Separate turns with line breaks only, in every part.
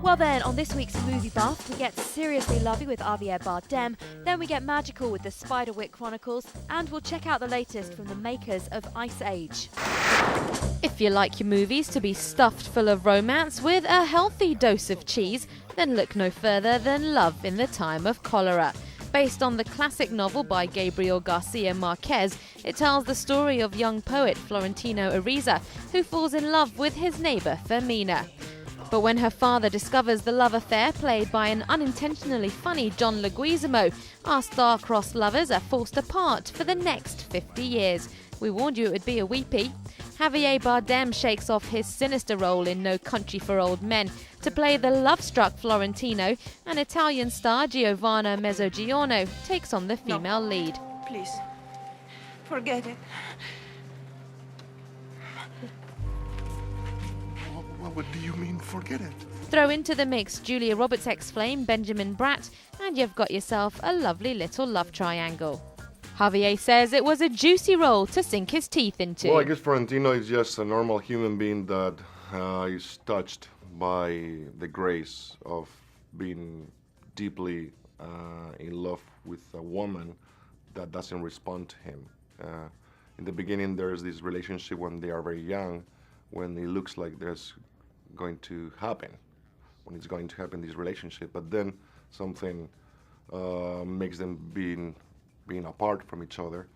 Well then, on this week's Movie Buff, we get seriously lovey with Javier Bardem, then we get magical with the Spiderwick Chronicles, and we'll check out the latest from the makers of Ice Age. If you like your movies to be stuffed full of romance with a healthy dose of cheese, then look no further than Love in the Time of Cholera. Based on the classic novel by Gabriel Garcia Marquez, it tells the story of young poet Florentino Ariza, who falls in love with his neighbour Fermina. But when her father discovers the love affair played by an unintentionally funny John Leguizamo, our star-crossed lovers are forced apart for the next 50 years. We warned you it would be a weepy. Javier Bardem shakes off his sinister role in No Country for Old Men to play the love-struck Florentino, and Italian star Giovanna Mezzogiorno takes on the female lead.
Please, forget it.
What do you mean, forget it?
Throw into the mix Julia Roberts' ex-flame Benjamin Bratt, and you've got yourself a lovely little love triangle. Javier says it was a juicy role to sink his teeth into.
Well, I guess Florentino is just a normal human being that is touched by the grace of being deeply in love with a woman that doesn't respond to him. In the beginning, there's this relationship when they are very young, when it looks like there's going to happen, this relationship, but then something makes them being apart from each other,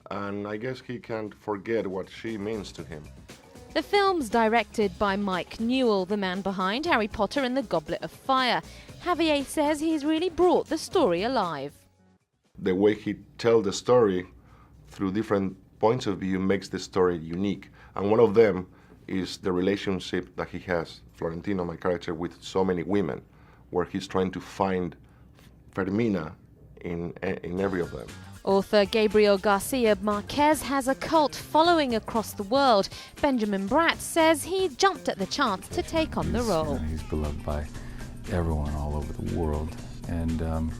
and I guess he can't forget what she means to him.
The film's directed by Mike Newell, the man behind Harry Potter and the Goblet of Fire. Javier says he's really brought the story alive.
The way he tells the story through different points of view makes the story unique, and one of them is the relationship that he has, Florentino, my character, with so many women, where he's trying to find Fermina in every of them.
Author Gabriel Garcia Marquez has a cult following across the world. Benjamin Bratt says he jumped at the chance to take on the role.
He's beloved by everyone all over the world, and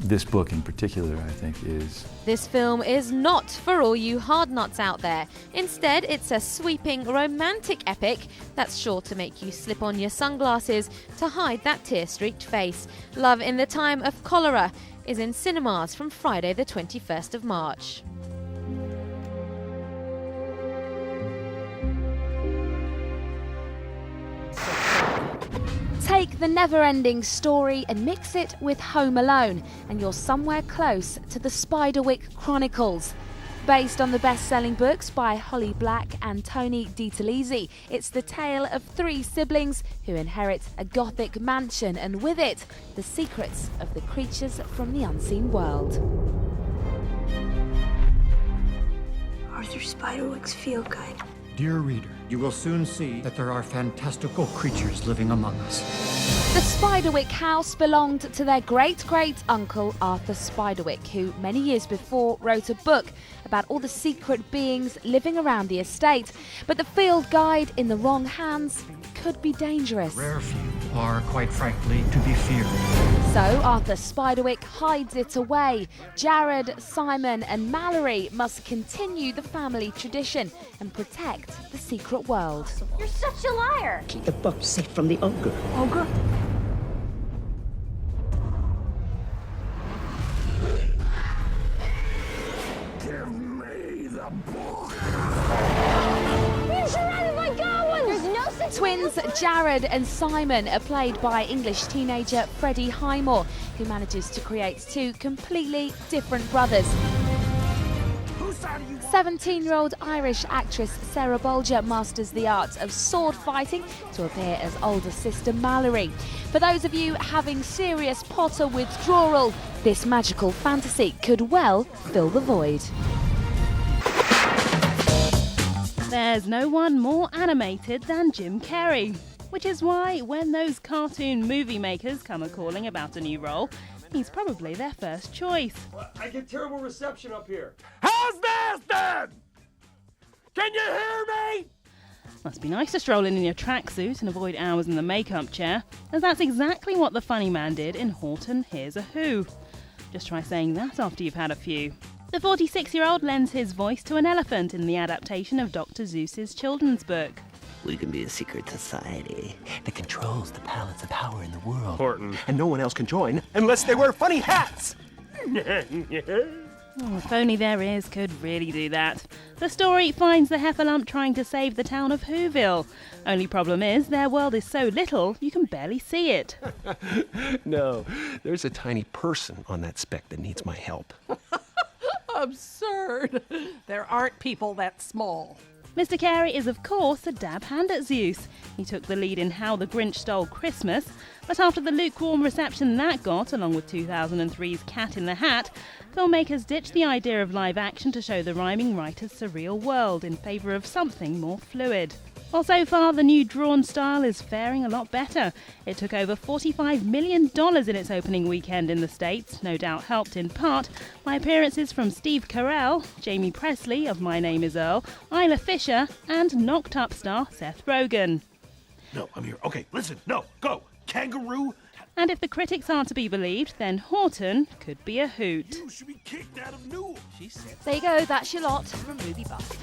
this book in particular, I think, is...
This film is not for all you hard nuts out there. Instead, it's a sweeping romantic epic that's sure to make you slip on your sunglasses to hide that tear-streaked face. Love in the Time of Cholera is in cinemas from Friday the 21st of March. Take the never-ending story and mix it with Home Alone, and you're somewhere close to the Spiderwick Chronicles. Based on the best-selling books by Holly Black and Tony DiTerlizzi, it's the tale of three siblings who inherit a gothic mansion, and with it, the secrets of the creatures from the unseen world.
Arthur Spiderwick's field guide.
Dear reader, you will soon see that there are fantastical creatures living among us.
The Spiderwick house belonged to their great-great-uncle Arthur Spiderwick, who many years before wrote a book about all the secret beings living around the estate. But the field guide in the wrong hands could be dangerous.
Rare few are, quite frankly, to be feared.
So Arthur Spiderwick hides it away. Jared, Simon and Mallory must continue the family tradition and protect the secret world.
You're such a liar!
Keep the pup safe from the ogre.
Ogre?
Give me the book.
You should have if I got one! There's no such
Twins Jared and Simon are played by English teenager Freddie Highmore, who manages to create two completely different brothers. 17-year-old Irish actress Sarah Bolger masters the art of sword fighting to appear as older sister Mallory. For those of you having serious Potter withdrawal, this magical fantasy could well fill the void.
There's no one more animated than Jim Carrey, which is why when those cartoon movie makers come a-calling about a new role, he's probably their first choice.
I get terrible reception up here.
How's this then? Can you hear me?
Must be nice to stroll in your tracksuit and avoid hours in the makeup chair, as that's exactly what the funny man did in Horton Hears a Who. Just try saying that after you've had a few. The 46-year-old lends his voice to an elephant in the adaptation of Dr. Seuss's children's book.
We can be a secret society that controls the balance of power in the world.
Horton.
And no one else can join unless they wear funny hats.
Oh, if only their ears could really do that. The story finds the Heffalump trying to save the town of Whoville. Only problem is, their world is so little, you can barely see it.
No, there's a tiny person on that speck that needs my help.
Absurd. There aren't people that small.
Mr. Carey is, of course, a dab hand at Zeus. He took the lead in How the Grinch Stole Christmas, but after the lukewarm reception that got, along with 2003's Cat in the Hat, filmmakers ditched the idea of live action to show the rhyming writer's surreal world in favour of something more fluid. Well, so far, the new drawn style is faring a lot better. It took over $45 million in its opening weekend in the States, no doubt helped in part by appearances from Steve Carell, Jamie Presley of My Name is Earl, Isla Fisher, and Knocked Up star Seth Rogen.
No, I'm here. Okay, listen. No, go. Kangaroo.
And if the critics are to be believed, then Horton could be a hoot.
You should be kicked out of Newell. She said.
There you go, that's your lot from Movie Buff.